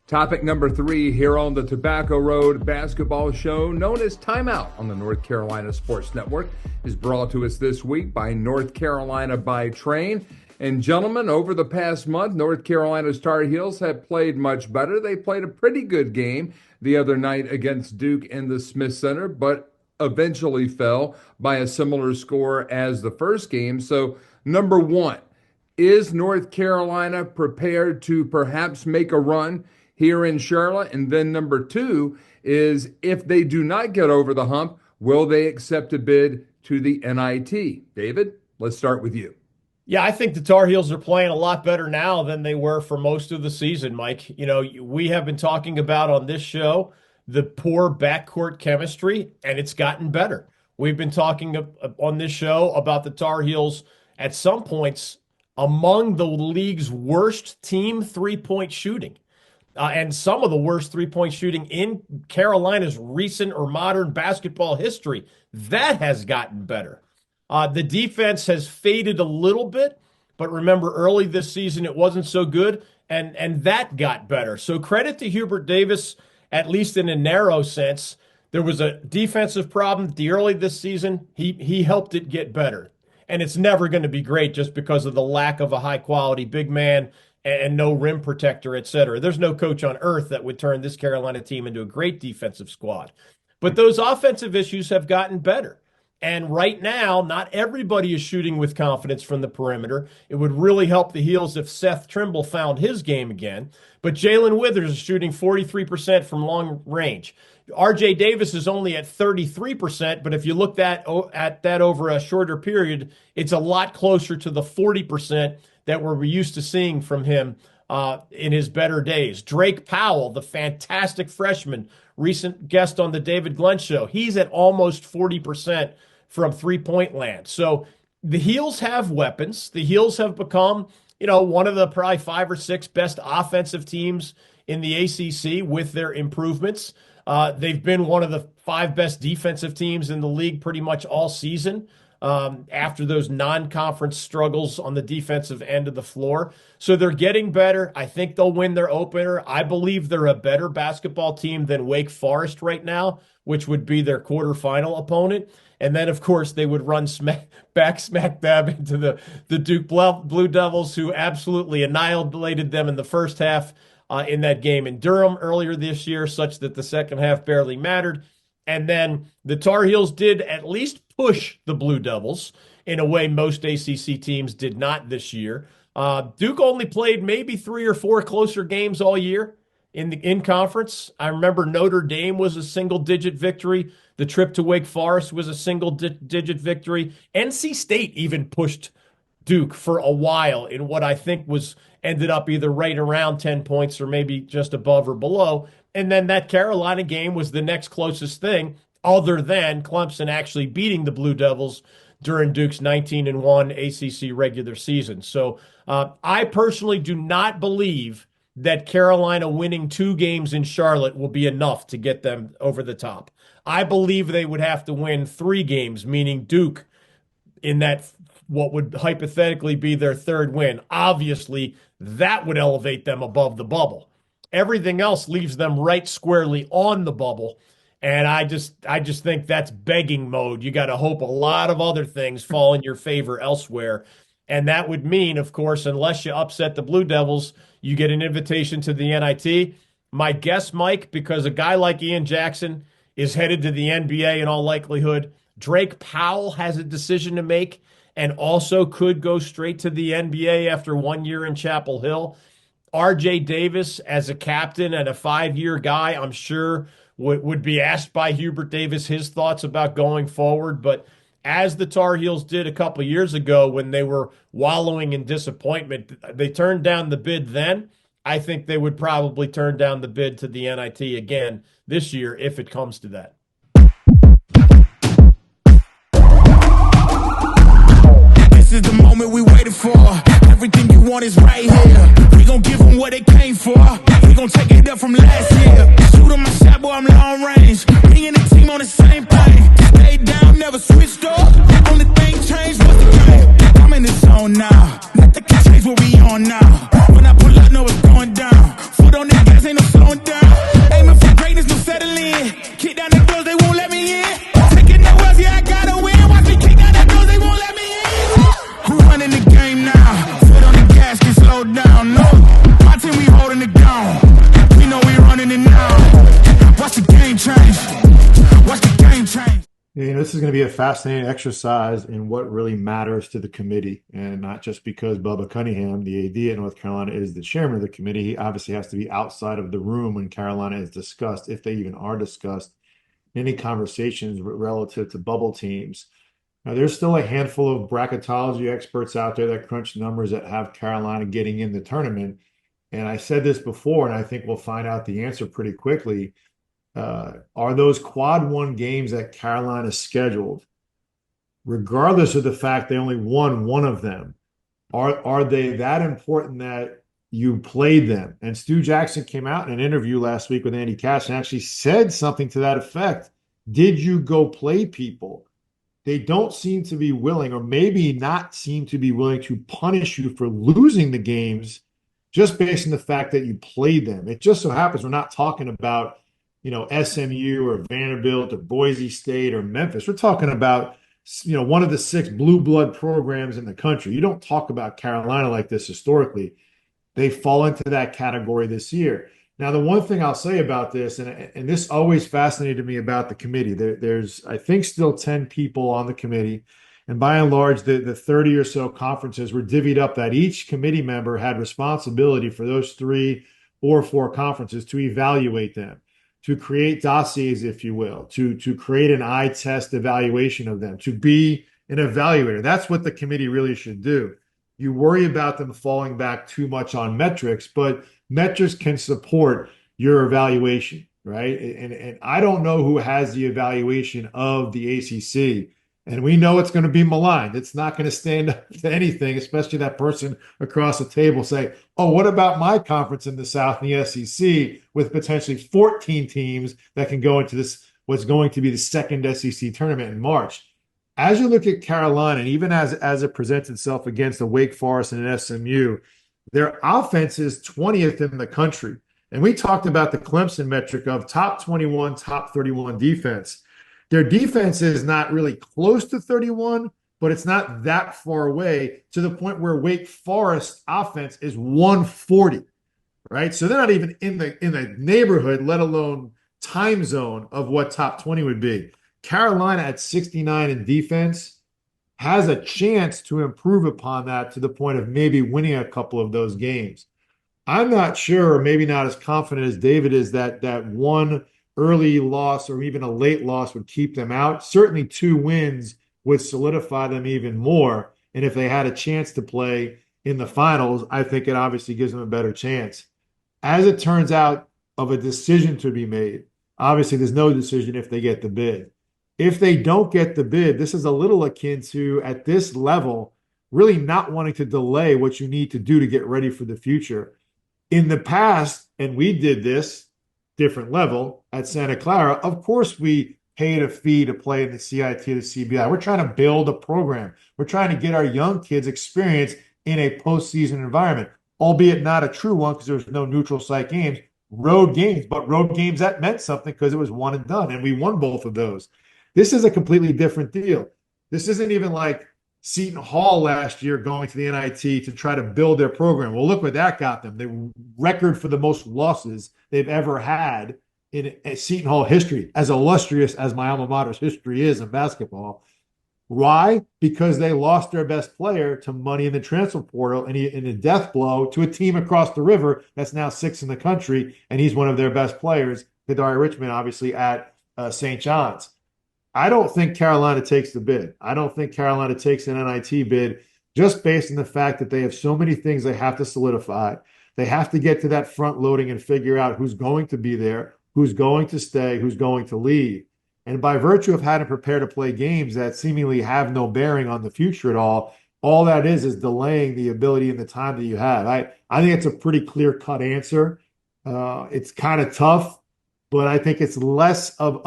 Topic number 3 here on the Tobacco Road basketball show, known as Timeout on the North Carolina Sports Network, is brought to us this week by North Carolina by Train. And gentlemen, over the past month, North Carolina's Tar Heels have played much better. They played a pretty good game the other night against Duke in the Smith Center, but eventually fell by a similar score as the first game. So, number 1, is North Carolina prepared to perhaps make a run here in Charlotte? And then number 2 is, if they do not get over the hump, will they accept a bid to the NIT? David, let's start with you. Yeah, I think the Tar Heels are playing a lot better now than they were for most of the season, Mike. You know, we have been talking about on this show the poor backcourt chemistry, and it's gotten better. We've been talking on this show about the Tar Heels at some points among the league's worst team three-point shooting. And some of the worst three-point shooting in Carolina's recent or modern basketball history. That has gotten better. The defense has faded a little bit, but remember, early this season it wasn't so good, and that got better. So credit to Hubert Davis, at least in a narrow sense. There was a defensive problem early this season. He helped it get better. And it's never going to be great just because of the lack of a high-quality big man and no rim protector, et cetera. There's no coach on earth that would turn this Carolina team into a great defensive squad. But those offensive issues have gotten better. And right now, not everybody is shooting with confidence from the perimeter. It would really help the Heels if Seth Trimble found his game again. But Jalen Withers is shooting 43% from long range. R.J. Davis is only at 33%, but if you look at that over a shorter period, it's a lot closer to the 40% that we're used to seeing from him in his better days. Drake Powell, the fantastic freshman, recent guest on the David Glenn Show, he's at almost 40% from three-point land. So the Heels have weapons. The Heels have become, one of the probably 5 or 6 best offensive teams in the ACC with their improvements. They've been one of the 5 best defensive teams in the league pretty much all season after those non-conference struggles on the defensive end of the floor. So they're getting better. I think they'll win their opener. I believe they're a better basketball team than Wake Forest right now, which would be their quarterfinal opponent. And then, of course, they would run smack dab into the Duke Blue Devils, who absolutely annihilated them in the first half in that game in Durham earlier this year, such that the second half barely mattered. And then the Tar Heels did at least push the Blue Devils in a way most ACC teams did not this year. Duke only played maybe 3 or 4 closer games all year in conference. I remember Notre Dame was a single-digit victory. The trip to Wake Forest was a single-digit victory. NC State even pushed Duke for a while in what I think ended up either right around 10 points or maybe just above or below. And then that Carolina game was the next closest thing other than Clemson actually beating the Blue Devils during Duke's 19-1 ACC regular season. So I personally do not believe that Carolina winning 2 games in Charlotte will be enough to get them over the top. I believe they would have to win 3 games, meaning Duke in that what would hypothetically be their 3rd win. Obviously, that would elevate them above the bubble. Everything else leaves them right squarely on the bubble. And I just think that's begging mode. You got to hope a lot of other things fall in your favor elsewhere. And that would mean, of course, unless you upset the Blue Devils, you get an invitation to the NIT. My guess, Mike, because a guy like Ian Jackson is headed to the NBA in all likelihood, Drake Powell has a decision to make and also could go straight to the NBA after 1 year in Chapel Hill. R.J. Davis, as a captain and a 5-year guy, I'm sure would be asked by Hubert Davis his thoughts about going forward. But as the Tar Heels did a couple of years ago when they were wallowing in disappointment, they turned down the bid then. I think they would probably turn down the bid to the NIT again this year if it comes to that. This is the moment we waited for. Everything you want is right here. We gon' give them what they came for. We gon' take it up from last year. Shoot on my shot, boy, I'm long range. Me and the team on the same thing. Stayed down, never switched up. Only thing changed was the game. I'm in the zone now. Nothing can change what we on now. When I pull up, know it's going down. Foot on the gas, ain't no slowing This is going to be a fascinating exercise in what really matters to the committee, and not just because Bubba Cunningham, the AD at North Carolina, is the chairman of the committee. He obviously has to be outside of the room when Carolina is discussed, if they even are discussed, any conversations relative to bubble teams. Now, there's still a handful of bracketology experts out there that crunch numbers that have Carolina getting in the tournament. And I said this before, and I think we'll find out the answer pretty quickly. Are those quad one games that Carolina scheduled, regardless of the fact they only won one of them, are they that important that you played them? And Stu Jackson came out in an interview last week with Andy Cash and actually said something to that effect. Did you go play people? They don't seem to be willing, or maybe not seem to be willing, to punish you for losing the games just based on the fact that you played them. It just so happens we're not talking about, SMU or Vanderbilt or Boise State or Memphis. We're talking about, one of the 6 blue blood programs in the country. You don't talk about Carolina like this historically. They fall into that category this year. Now, the one thing I'll say about this, and this always fascinated me about the committee, there's, I think, still 10 people on the committee. And by and large, the 30 or so conferences were divvied up that each committee member had responsibility for those 3 or 4 conferences to evaluate them, to create dossiers, if you will, to create an eye test evaluation of them, to be an evaluator. That's what the committee really should do. You worry about them falling back too much on metrics, but metrics can support your evaluation, right? And I don't know who has the evaluation of the ACC. And we know it's going to be maligned. It's not going to stand up to anything, especially that person across the table say, oh, what about my conference in the South and the SEC with potentially 14 teams that can go into this, what's going to be the second SEC tournament in March? As you look at Carolina, and even as it presents itself against the Wake Forest and an SMU, their offense is 20th in the country. And we talked about the Clemson metric of top 21, top 31 defense. Their defense is not really close to 31, but it's not that far away to the point where Wake Forest offense is 140, right? So they're not even in the neighborhood, let alone time zone of what top 20 would be. Carolina at 69 in defense has a chance to improve upon that to the point of maybe winning a couple of those games. I'm not sure, or maybe not as confident as David is, that one early loss or even a late loss would keep them out. Certainly 2 wins would solidify them even more. And if they had a chance to play in the finals, I think it obviously gives them a better chance. As it turns out, of a decision to be made, obviously there's no decision if they get the bid. If they don't get the bid, this is a little akin to, at this level, really not wanting to delay what you need to do to get ready for the future. In the past, and we did this, different level at Santa Clara, of course we paid a fee to play in the CIT or the CBI. We're trying to build a program. We're trying to get our young kids experience in a postseason environment, albeit not a true one because there was no neutral site games, road games, but road games that meant something because it was one and done, and we won both of those. This is a completely different deal. This isn't even like Seton Hall last year going to the NIT to try to build their program. Well, look what that got them. The record for the most losses they've ever had in Seton Hall history, as illustrious as my alma mater's history is in basketball. Why? Because they lost their best player to money in the transfer portal and in a death blow to a team across the river that's now 6th in the country, and he's one of their best players, Kadari Richmond, obviously, at St. John's. I don't think Carolina takes the bid. I don't think Carolina takes an NIT bid just based on the fact that they have so many things they have to solidify. They have to get to that front loading and figure out who's going to be there, who's going to stay, who's going to leave. And by virtue of having to prepare to play games that seemingly have no bearing on the future at all that is delaying the ability and the time that you have. I think it's a pretty clear-cut answer. It's kind of tough, but I think it's less of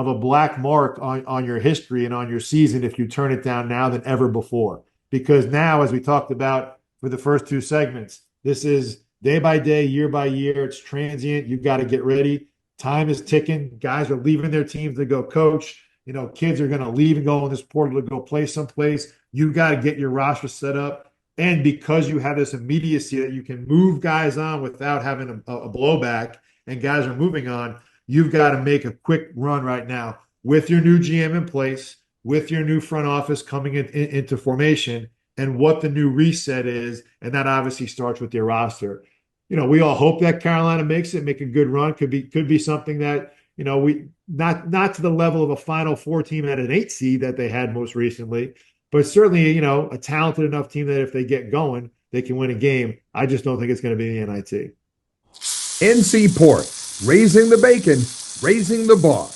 a black mark on your history and on your season if you turn it down now than ever before. Because now, as we talked about for the first 2 segments, this is day by day, year by year. It's transient. You've got to get ready. Time is ticking. Guys are leaving their teams to go coach. Kids are going to leave and go in this portal to go play someplace. You've got to get your roster set up. And because you have this immediacy that you can move guys on without having a blowback and guys are moving on, you've got to make a quick run right now with your new GM in place, with your new front office coming into formation, and what the new reset is. And that obviously starts with your roster. We all hope that Carolina makes it, make a good run. Could be something that, we not to the level of a Final Four team at an 8 seed that they had most recently, but certainly, a talented enough team that if they get going, they can win a game. I just don't think it's going to be the NIT. NC Port, raising the bacon, raising the bar.